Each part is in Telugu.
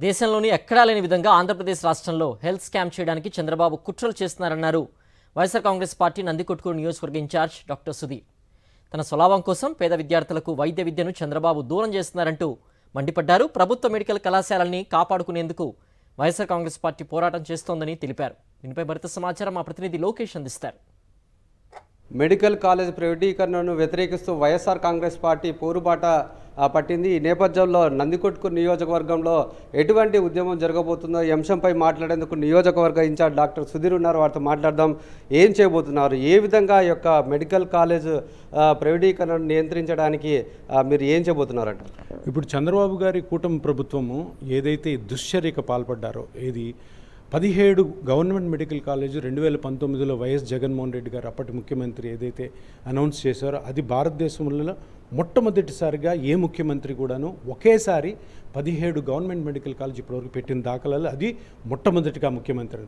దేశంలోని ఎక్కడా లేని విధంగా ఆంధ్రప్రదేశ్ రాష్ట్రంలో హెల్త్ స్కామ్ చేయడానికి చంద్రబాబు కుట్రలు చేస్తున్నారన్నారు వైఎస్ఆర్ కాంగ్రెస్ పార్టీ నందికొట్కూరు నియోజకవర్గ ఇన్ఛార్జ్ డాక్టర్ సుధీర్. తన స్వలాభం కోసం పేద విద్యార్థులకు వైద్య విద్యను చంద్రబాబు దూరం చేస్తున్నారంటూ మండిపడ్డారు. ప్రభుత్వ మెడికల్ కళాశాలల్ని కాపాడుకునేందుకు వైఎస్ఆర్ కాంగ్రెస్ పార్టీ పోరాటం చేస్తోందని తెలిపారు. దీనిపై మరింత సమాచారం మా ప్రతినిధి లోకేష్ అందిస్తారు. మెడికల్ కాలేజ్ ప్రైవేటీకరణను వ్యతిరేకిస్తూ వైఎస్ఆర్ కాంగ్రెస్ పార్టీ పోరుబాట పట్టింది. ఈ నేపథ్యంలో నందికొట్కూరు నియోజకవర్గంలో ఎటువంటి ఉద్యమం జరగబోతుందో ఈ అంశంపై మాట్లాడేందుకు నియోజకవర్గ ఇన్ఛార్జ్ డాక్టర్ సుధీర్ ఉన్నారు. వారితో మాట్లాడదాం. ఏం చేయబోతున్నారు, ఏ విధంగా ఈ యొక్క మెడికల్ కాలేజ్ ప్రైవేటీకరణను నియంత్రించడానికి మీరు ఏం చేయబోతున్నారంట? ఇప్పుడు చంద్రబాబు గారి కూటమి ప్రభుత్వము ఏదైతే దుశ్చర్యకు పాల్పడ్డారో, ఏది 17 గవర్నమెంట్ మెడికల్ కాలేజ్ 2019లో వైఎస్ జగన్మోహన్ రెడ్డి గారు అప్పటి ముఖ్యమంత్రి ఏదైతే అనౌన్స్ చేశారో, అది భారతదేశంలో మొట్టమొదటిసారిగా ఏ ముఖ్యమంత్రి కూడాను ఒకేసారి 17 గవర్నమెంట్ మెడికల్ కాలేజ్ ఇప్పటివరకు పెట్టిన దాఖలాలు అది మొట్టమొదటిగా ముఖ్యమంత్రి.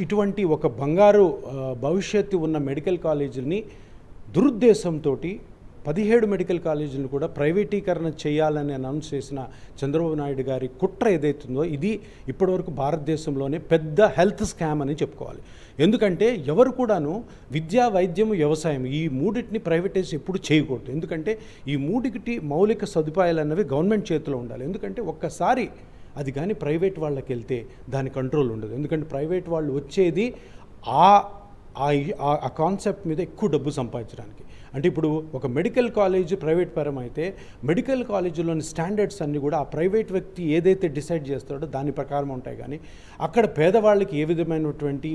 ఇటువంటి ఒక బంగారు భవిష్యత్తు ఉన్న మెడికల్ కాలేజీని దురుద్దేశంతో 17 మెడికల్ కాలేజీలను కూడా ప్రైవేటీకరణ చేయాలని అనౌన్స్ చేసిన చంద్రబాబు నాయుడు గారి కుట్ర ఏదైతుందో, ఇది ఇప్పటివరకు భారతదేశంలోనే పెద్ద హెల్త్ స్కామ్ అని చెప్పుకోవాలి. ఎందుకంటే ఎవరు కూడాను విద్యా, వైద్యము, వ్యవసాయం ఈ మూడింటిని ప్రైవేటైజ్ ఎప్పుడు చేయకూడదు. ఎందుకంటే ఈ మూడిటి మౌలిక సదుపాయాలు అన్నవి గవర్నమెంట్ చేతిలో ఉండాలి. ఎందుకంటే ఒక్కసారి అది కానీ ప్రైవేట్ వాళ్ళకి వెళ్తే దాని కంట్రోల్ ఉండదు. ఎందుకంటే ప్రైవేట్ వాళ్ళు వచ్చేది ఆ కాన్సెప్ట్ మీద ఎక్కువ డబ్బు సంపాదించడానికి. అంటే ఇప్పుడు ఒక మెడికల్ కాలేజ్ ప్రైవేట్ పరం అయితే మెడికల్ కాలేజీలోని స్టాండర్డ్స్ అన్నీ కూడా ఆ ప్రైవేట్ వ్యక్తి ఏదైతే డిసైడ్ చేస్తాడో దాని ప్రకారం ఉంటాయి. కానీ అక్కడ పేదవాళ్ళకి ఏ విధమైనటువంటి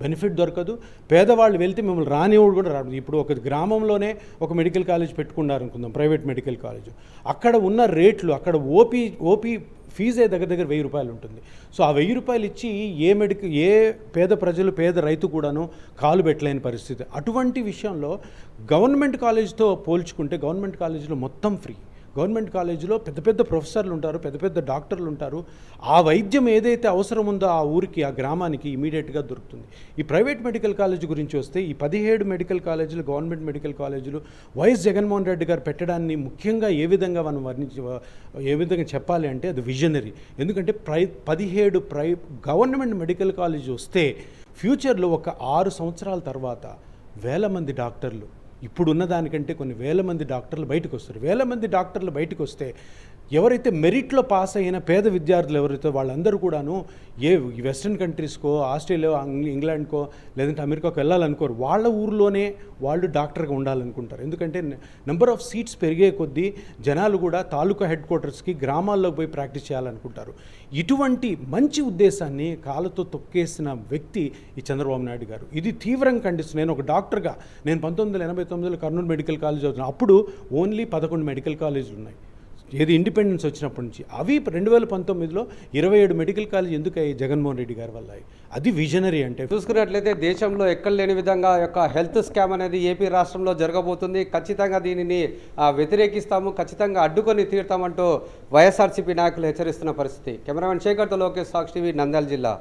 బెనిఫిట్ దొరకదు. పేదవాళ్ళు వెళ్తే మిమ్మల్ని రానివాడు కూడా రాదు. ఇప్పుడు ఒక గ్రామంలోనే ఒక మెడికల్ కాలేజ్ పెట్టుకున్నారు అనుకుందాం, ప్రైవేట్ మెడికల్ కాలేజ్. అక్కడ ఉన్న రేట్లు, అక్కడ ఓపీ ఫీజే దగ్గర 1000 రూపాయలు ఉంటుంది. సో ఆ 1000 రూపాయలు ఇచ్చి ఏ పేద ప్రజలు, పేద రైతు కూడాను కాలు పెట్టలేని పరిస్థితి. అటువంటి విషయంలో గవర్నమెంట్ కాలేజ్తో పోల్చుకుంటే గవర్నమెంట్ కాలేజీలో మొత్తం ఫ్రీ. గవర్నమెంట్ కాలేజీలో పెద్ద పెద్ద ప్రొఫెసర్లు ఉంటారు, పెద్ద పెద్ద డాక్టర్లు ఉంటారు. ఆ వైద్యం ఏదైతే అవసరం ఉందో ఆ ఊరికి, ఆ గ్రామానికి ఇమీడియట్గా దొరుకుతుంది. ఈ ప్రైవేట్ మెడికల్ కాలేజ్ గురించి వస్తే, ఈ 17 మెడికల్ కాలేజీలు గవర్నమెంట్ మెడికల్ కాలేజీలు వైఎస్ జగన్మోహన్ రెడ్డి గారు పెట్టడాన్ని ముఖ్యంగా ఏ విధంగా మనం ఏ విధంగా చెప్పాలి అంటే అది విజనరీ. ఎందుకంటే 17 గవర్నమెంట్ మెడికల్ కాలేజ్ వస్తే ఫ్యూచర్లో ఒక 6 సంవత్సరాల తర్వాత 1000 మంది డాక్టర్లు, ఇప్పుడున్న దానికంటే కొన్ని 1000 మంది డాక్టర్లు బయటకు వస్తారు. 1000 మంది డాక్టర్లు బయటకు వస్తే ఎవరైతే మెరిట్లో పాస్ అయిన పేద విద్యార్థులు ఎవరైతే వాళ్ళందరూ కూడాను ఏ వెస్ట్రన్ కంట్రీస్కో, ఆస్ట్రేలియా, ఇంగ్లాండ్కో, లేదంటే అమెరికాకు వెళ్ళాలనుకోరు. వాళ్ళ ఊరిలోనే వాళ్ళు డాక్టర్గా ఉండాలనుకుంటారు. ఎందుకంటే నెంబర్ ఆఫ్ సీట్స్ పెరిగే కొద్దీ జనాలు కూడా తాలూకా హెడ్ క్వార్టర్స్కి, గ్రామాల్లోకి పోయి ప్రాక్టీస్ చేయాలనుకుంటారు. ఇటువంటి మంచి ఉద్దేశాన్ని కాళ్ళతో తొక్కేసిన వ్యక్తి ఈ చంద్రబాబు నాయుడు గారు. ఇది తీవ్రంగా ఖండిస్తుంది. నేను ఒక డాక్టర్గా, నేను 1989లో కర్నూలు మెడికల్ కాలేజ్ చదువుతున్నాను. అప్పుడు ఓన్లీ 11 మెడికల్ కాలేజీలు ఉన్నాయి. ఏది ఇండిపెండెన్స్ వచ్చినప్పటి నుంచి. అవి 2019లో 27 మెడికల్ కాలేజ్ ఎందుకు అయ్యి? జగన్మోహన్ రెడ్డి గారి వల్ల. అది విజనరీ. అంటే చూసుకున్నట్లయితే దేశంలో ఎక్కడ లేని విధంగా యొక్క హెల్త్ స్కామ్ అనేది ఏపీ రాష్ట్రంలో జరగబోతుంది. ఖచ్చితంగా దీనిని వ్యతిరేకిస్తాము, ఖచ్చితంగా అడ్డుకొని తీరుతామంటూ వైఎస్ఆర్సీపీ నాయకులు హెచ్చరిస్తున్న పరిస్థితి. కెమెరామెన్ శేఖర్తో లోకేష్, సాక్షి టీవీ, నంద్యాల జిల్లా.